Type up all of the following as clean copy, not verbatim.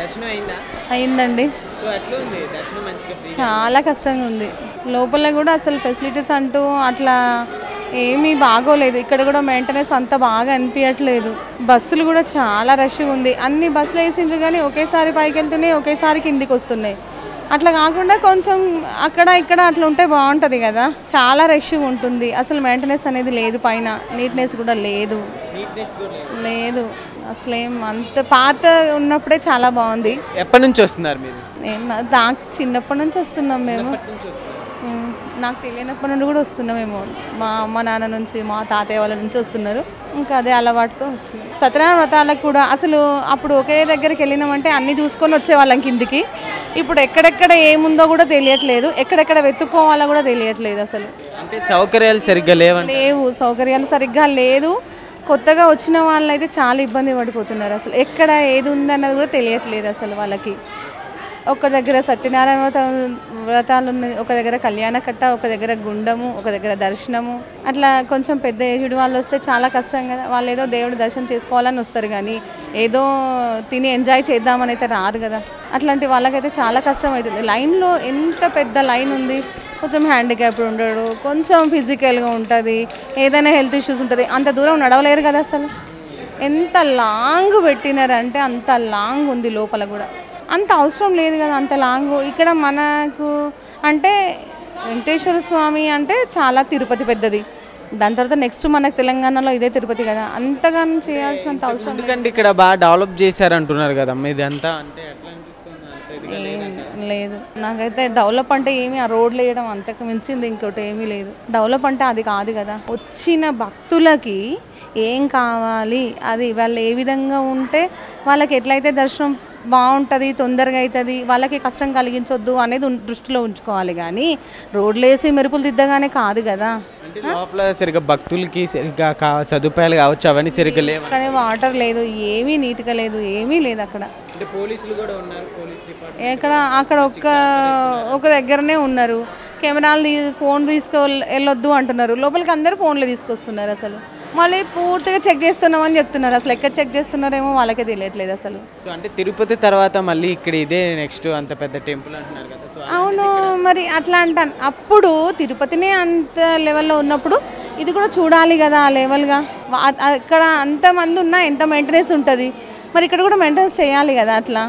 దర్శనం అయిందా? అయిందండి. సో ఎట్లా ఉంది దర్శనం? మంచిగా ఫ్రీ? చాలా కష్టంగా ఉంది. లోపల కూడా అసలు ఫెసిలిటీస్ అంటూ అట్లా ఏమీ బాగోలేదు. ఇక్కడ కూడా మెయింటెనెన్స్ అంత బాగా అనిపించట్లేదు. బస్సులు కూడా చాలా రష్గా ఉంది. అన్ని బస్సులు వేసిండ్రు కానీ ఒకేసారి పైకి వెళ్తున్నాయి, ఒకేసారి కిందికి వస్తున్నాయి. అట్లా కాకుండా కొంచెం అక్కడ ఇక్కడ అట్లా ఉంటే బాగుంటుంది కదా. చాలా రష్గా ఉంటుంది. అసలు మెయింటెనెన్స్ అనేది లేదు, పైన నీట్నెస్ కూడా లేదు. లేదు అసలేం. అంత పాత ఉన్నప్పుడే చాలా బాగుంది. ఎప్పటి నుంచి వస్తున్నారు మీరు? నాకు చిన్నప్పటి నుంచి వస్తున్నాం మేము. నాకు తెలియనప్పటి నుండి కూడా వస్తున్నాం మేము. మా అమ్మ నాన్న నుంచి, మా తాతయ్య వాళ్ళ నుంచి వస్తున్నారు. ఇంకా అదే అలవాటుతో వచ్చినాం. సత్యనారాయణ వ్రతాలకు కూడా అసలు అప్పుడు ఒకే దగ్గరికి వెళ్ళినామంటే అన్నీ చూసుకొని వచ్చేవాళ్ళం కిందికి. ఇప్పుడు ఎక్కడెక్కడ ఏముందో కూడా తెలియట్లేదు, ఎక్కడెక్కడ వెతుక్కోవాలో కూడా తెలియట్లేదు అసలు. అంటే సౌకర్యాలు సరిగ్గా లేవు, సౌకర్యాలు సరిగ్గా లేదు. కొత్తగా వచ్చిన వాళ్ళైతే చాలా ఇబ్బంది పడిపోతున్నారు. అసలు ఎక్కడ ఏది ఉందన్నది కూడా తెలియట్లేదు అసలు వాళ్ళకి. ఒక దగ్గర సత్యనారాయణ వ్రతాలు ఉన్నది, ఒక దగ్గర కళ్యాణకట్ట, ఒక దగ్గర గుండము, ఒక దగ్గర దర్శనము. అట్లా కొంచెం పెద్ద ఏజ్డ్ వాళ్ళు వస్తే చాలా కష్టం కదా. వాళ్ళు ఏదో దేవుడి దర్శనం చేసుకోవాలని వస్తారు కానీ ఏదో తిని ఎంజాయ్ చేద్దామని అయితే రారు కదా. అట్లాంటి వాళ్ళకైతే చాలా కష్టం అవుతుంది. లైన్లో ఎంత పెద్ద లైన్ ఉంది. కొంచెం హ్యాండిక్యాప్డ్ ఉండడు, కొంచెం ఫిజికల్గా ఉంటుంది, ఏదైనా హెల్త్ ఇష్యూస్ ఉంటుంది. అంత దూరం నడవలేరు కదా అసలు. ఎంత లాంగ్ పెట్టినారంటే అంత లాంగ్ ఉంది. లోపల కూడా అంత అవసరం లేదు కదా అంత లాంగ్. ఇక్కడ మనకు అంటే వెంకటేశ్వర స్వామి అంటే చాలా తిరుపతి పెద్దది. దాని తర్వాత నెక్స్ట్ మనకు తెలంగాణలో ఇదే తిరుపతి కదా. అంతగానో చేయాల్సినంత అవసరం ఎందుకంటే ఇక్కడ బాగా డెవలప్ చేశారంటున్నారు కదా ఇదంతా. అంటే ఎట్లా లేదు నాకైతే డెవలప్ అంటే ఏమి ఆ రోడ్లు వేయడం అంతకు మించింది ఇంకోటి ఏమీ లేదు. డెవలప్ అంటే అది కాదు కదా. వచ్చిన భక్తులకి ఏం కావాలి, అది వాళ్ళు ఏ విధంగా ఉంటే వాళ్ళకి ఎట్లయితే దర్శనం బాగుంటుంది, తొందరగా అవుతుంది, వాళ్ళకి కష్టం కలిగించొద్దు అనేది దృష్టిలో ఉంచుకోవాలి. కానీ రోడ్లు వేసి మెరుపులు దిద్దగానే కాదు కదా. లోపల సరిగ్గా భక్తులకి సరిగ్గా సదుపాయాలు కావచ్చు, అవన్నీ సరిగ్గా లేవు. కానీ వాటర్ లేదు, ఏమీ నీట్గా లేదు, ఏమీ లేదు అక్కడ. అంటే పోలీసులు కూడా ఉన్నారు, ఎక్కడ అక్కడ ఒక దగ్గరనే ఉన్నారు. కెమెరాలు ఫోన్ వెళ్ళొద్దు అంటున్నారు. లోపలికి అందరూ ఫోన్లు తీసుకొస్తున్నారు. అసలు మళ్ళీ పూర్తిగా చెక్ చేస్తున్నామని చెప్తున్నారు. అసలు ఎక్కడ చెక్ చేస్తున్నారేమో వాళ్ళకే తెలియట్లేదు అసలు. సో అంటే తిరుపతి తర్వాత మళ్ళీ ఇక్కడ ఇదే నెక్స్ట్ అంత పెద్ద టెంపుల్ అంటున్నారు కదా. అవును, మరి అట్లా అంటాను. అప్పుడు తిరుపతినే అంత లెవెల్లో ఉన్నప్పుడు ఇది కూడా చూడాలి కదా ఆ లెవెల్గా. అక్కడ అంతమంది ఉన్నా ఎంత మెయింటెనెన్స్ ఉంటుంది, మరి ఇక్కడ కూడా మెయింటెనెన్స్ చేయాలి కదా అట్లా.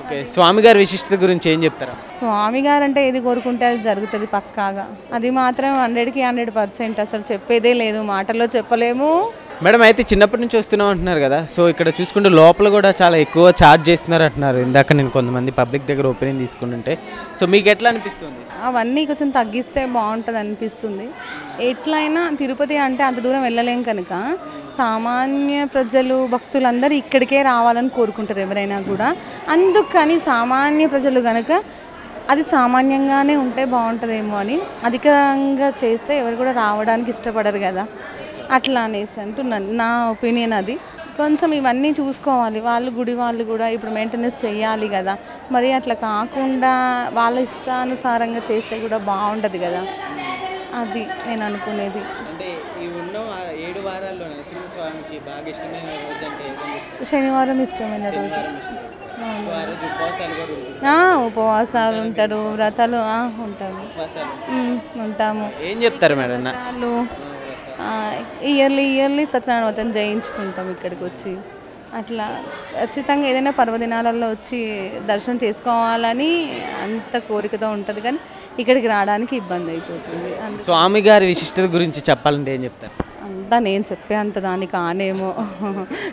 ఓకే, స్వామి గారి విశిష్టత గురించి ఏం చెప్తారా? స్వామి గారు అంటే ఏది కోరుకుంటే అది జరుగుతుంది పక్కాగా. అది మాత్రం 100కి 100%. అసలు చెప్పేదే లేదు, మాటల్లో చెప్పలేము. మేడం అయితే చిన్నప్పటి నుంచి వస్తున్నాం అంటున్నారు కదా. సో ఇక్కడ చూసుకుంటే లోపల కూడా చాలా ఎక్కువ ఛార్జ్ చేస్తున్నారు అంటున్నారు. ఇందాక నేను కొంతమంది పబ్లిక్ దగ్గర ఒపీనియన్ తీసుకుంటుంటే. సో మీకు ఎట్లా అనిపిస్తుంది? అవన్నీ కొంచెం తగ్గిస్తే బాగుంటుంది అనిపిస్తుంది. ఎట్లయినా తిరుపతి అంటే అంత దూరం వెళ్ళలేం కనుక సామాన్య ప్రజలు భక్తులందరూ ఇక్కడికే రావాలని కోరుకుంటారు ఎవరైనా కూడా. అందుకని సామాన్య ప్రజలు కనుక అది సామాన్యంగానే ఉంటే బాగుంటుందేమో అని. అధికంగా చేస్తే ఎవరు కూడా రావడానికి ఇష్టపడరు కదా. అట్లా అనేసి అంటున్నాను, నా ఒపీనియన్ అది. కొంచెం ఇవన్నీ చూసుకోవాలి వాళ్ళు, గుడి వాళ్ళు కూడా ఇప్పుడు మెయింటెనెన్స్ చేయాలి కదా. మరి అట్లా కాకుండా వాళ్ళ ఇష్టానుసారంగా చేస్తే కూడా బాగుంటుంది కదా. అది నేను అనుకునేది. అంటే ఈ ఉన్న 7 వారాల్లో నరసింహస్వామికి బాగా ఇష్టమైన రోజు అంటే శనివారం ఇష్టమైన రోజు. ఉపవాసాలు ఉంటారు, వ్రతాలు ఉంటాము. ఏం చెప్తారు మేడం? ఇయర్లీ సత్యనారాయణ వ్రతం చేయించుకుంటాం ఇక్కడికి వచ్చి. అట్లా ఖచ్చితంగా ఏదైనా పర్వదినాలలో వచ్చి దర్శనం చేసుకోవాలని అంత కోరికతో ఉంటుంది. కానీ ఇక్కడికి రావడానికి ఇబ్బంది అయిపోతుంది. స్వామి గారి విశిష్టత గురించి చెప్పాలంటే ఏం చెప్తారు? అంతా నేను చెప్పే అంత దాన్ని కానేమో.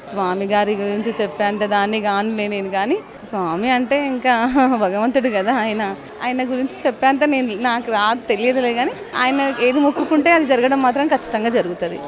స్వామి గారి గురించి చెప్పే అంత దాన్ని కానులే నేను. కానీ స్వామి అంటే ఇంకా భగవంతుడు కదా. ఆయన గురించి చెప్పేంత నాకు తెలియదులే. కానీ ఆయన ఏది మొక్కుకుంటే అది జరగడం మాత్రం ఖచ్చితంగా జరుగుతుంది.